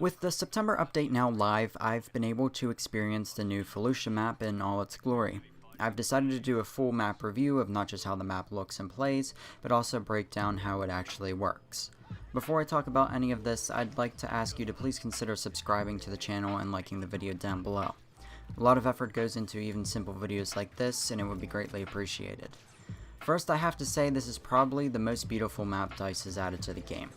With the September update now live, I've been able to experience the new Felucia map in all its glory. I've decided to do a full map review of not just how the map looks and plays, but also break down how it actually works. Before I talk about any of this, I'd like to ask you to please consider subscribing to the channel and liking the video down below. A lot of effort goes into even simple videos like this, and it would be greatly appreciated. First, I have to say this is probably the most beautiful map DICE has added to the game.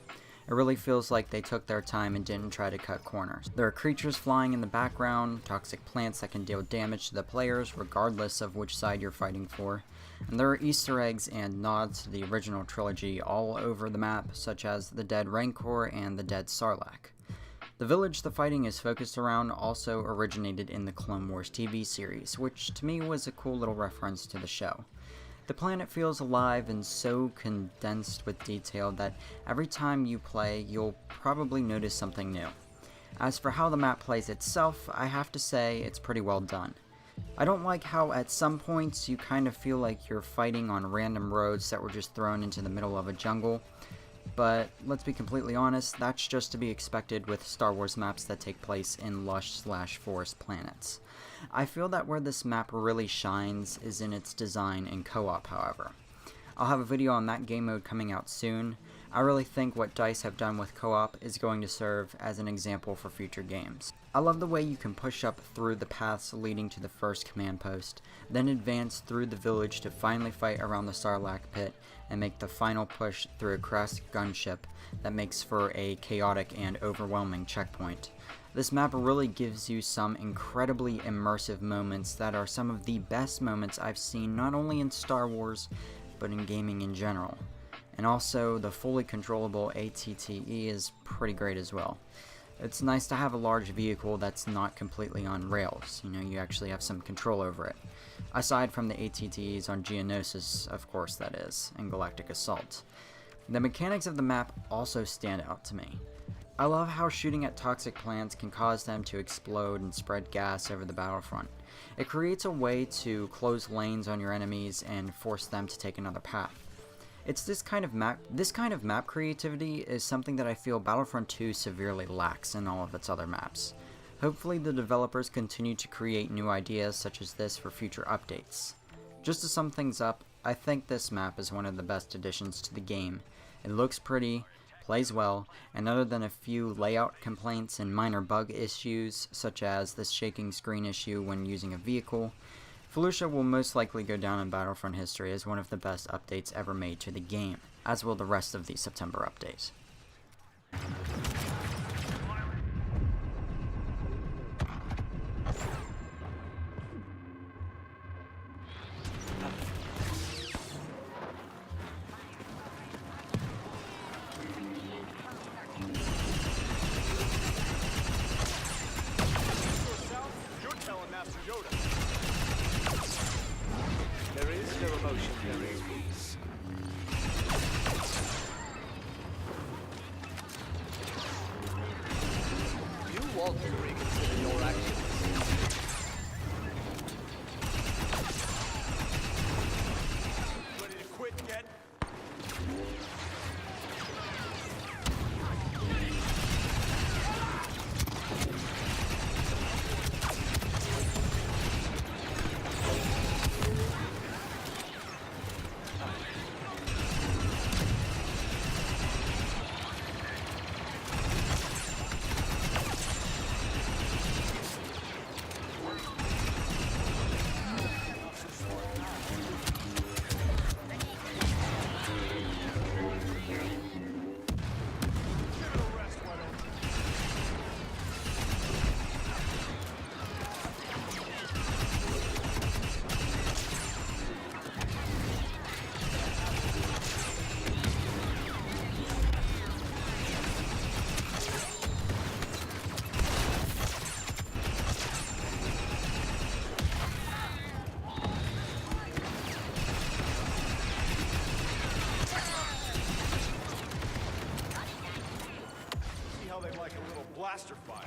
It really feels like they took their time and didn't try to cut corners. There are creatures flying in the background, toxic plants that can deal damage to the players regardless of which side you're fighting for, and there are Easter eggs and nods to the original trilogy all over the map, such as the dead Rancor and the dead Sarlacc. The village the fighting is focused around also originated in the Clone Wars TV series, which to me was a cool little reference to the show. The planet feels alive and so condensed with detail that every time you play, you'll probably notice something new. As for how the map plays itself, I have to say it's pretty well done. I don't like how at some points you kind of feel like you're fighting on random roads that were just thrown into the middle of a jungle, but let's be completely honest, that's just to be expected with Star Wars maps that take place in lush/forest planets. I feel that where this map really shines is in its design and co-op, however. I'll have a video on that game mode coming out soon. I really think what DICE have done with co-op is going to serve as an example for future games. I love the way you can push up through the paths leading to the first command post, then advance through the village to finally fight around the Sarlacc pit and make the final push through a crashed gunship that makes for a chaotic and overwhelming checkpoint. This map really gives you some incredibly immersive moments that are some of the best moments I've seen not only in Star Wars, but in gaming in general. And also, the fully controllable ATTE is pretty great as well. It's nice to have a large vehicle that's not completely on rails, you actually have some control over it. Aside from the ATTEs on Geonosis, of course that is, and Galactic Assault. The mechanics of the map also stand out to me. I love how shooting at toxic plants can cause them to explode and spread gas over the battlefront. It creates a way to close lanes on your enemies and force them to take another path. It's this kind of map creativity is something that I feel Battlefront 2 severely lacks in all of its other maps. Hopefully the developers continue to create new ideas such as this for future updates. Just to sum things up, I think this map is one of the best additions to the game. It looks pretty, plays well, and other than a few layout complaints and minor bug issues, such as this shaking screen issue when using a vehicle, Felucia will most likely go down in Battlefront history as one of the best updates ever made to the game, as will the rest of the September update. There is no emotion, there is peace. You want to reconsider your actions. Ready to quit yet? blaster fire.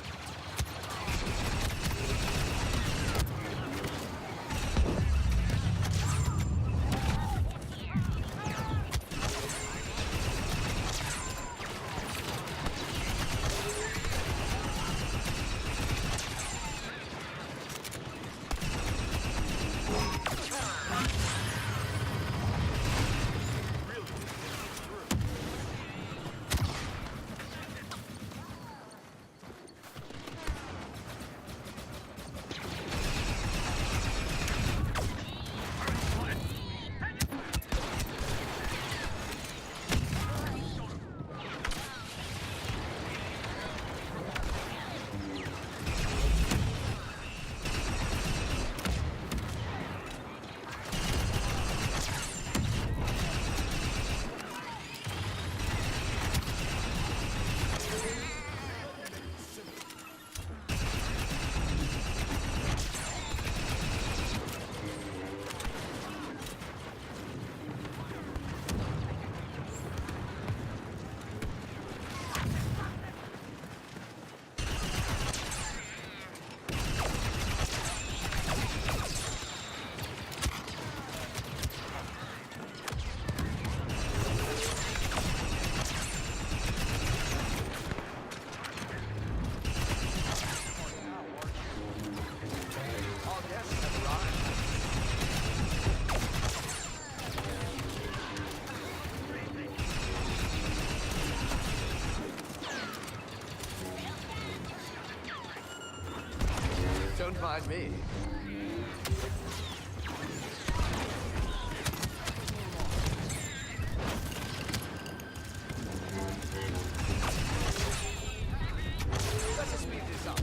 Don't mind me. Let's speed this up.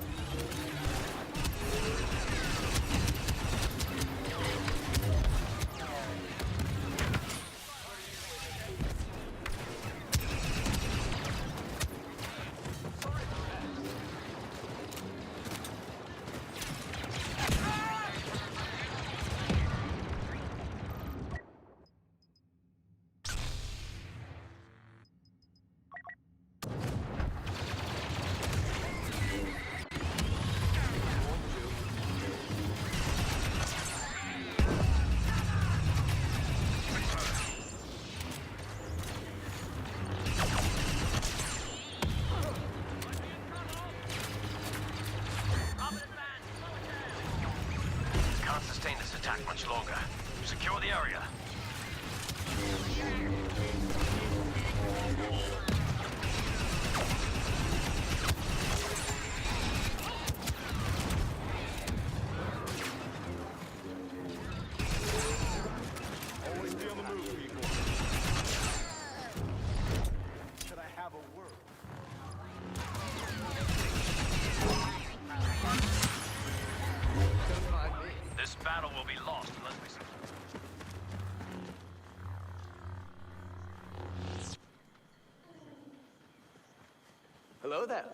Can't sustain this attack much longer. Secure the area. Always be on the move, people. Could I have a word? Don't mind me. This battle will be lost unless we... Hello there.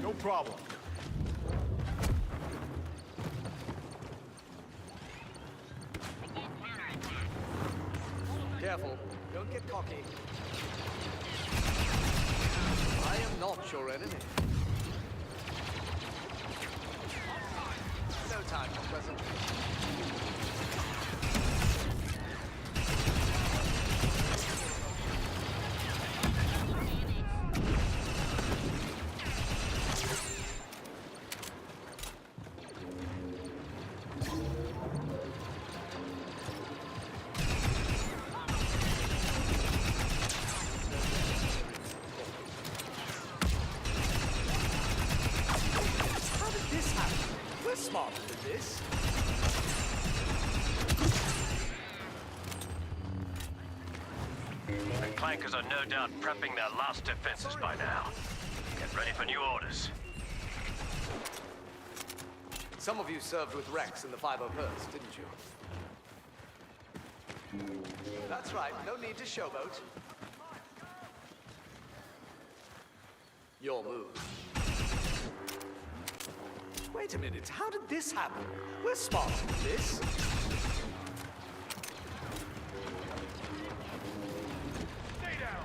No problem. Careful, don't get cocky. I am not your enemy. No time for pleasantries. How did this happen? We're smarter than this. The clankers are no doubt prepping their last defenses by now. Get ready for new orders. Some of you served with Rex in the 501st, didn't you? That's right, no need to showboat. Your move. Wait a minute, how did this happen? We're smarter than this. Stay down!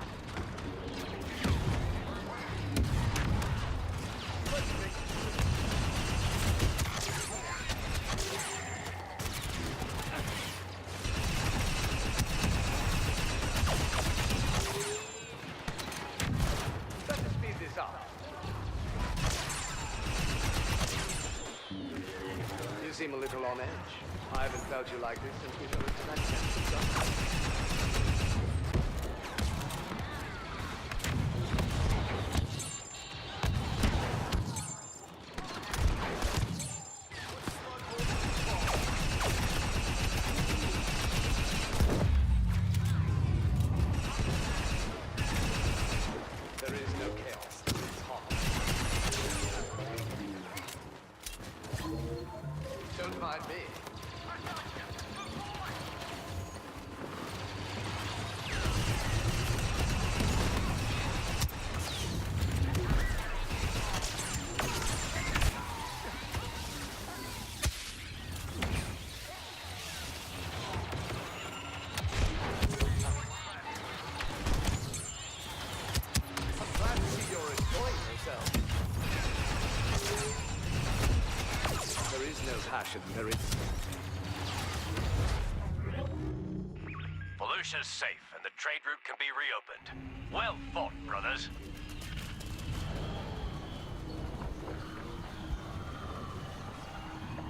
Let's speed this up. You seem a little on edge. I haven't felt you like this since we fell into that sense of There is no chaos. It's hard. Don't mind me. discussion, Mary. Felucia's safe, and the trade route can be reopened. Well fought, brothers.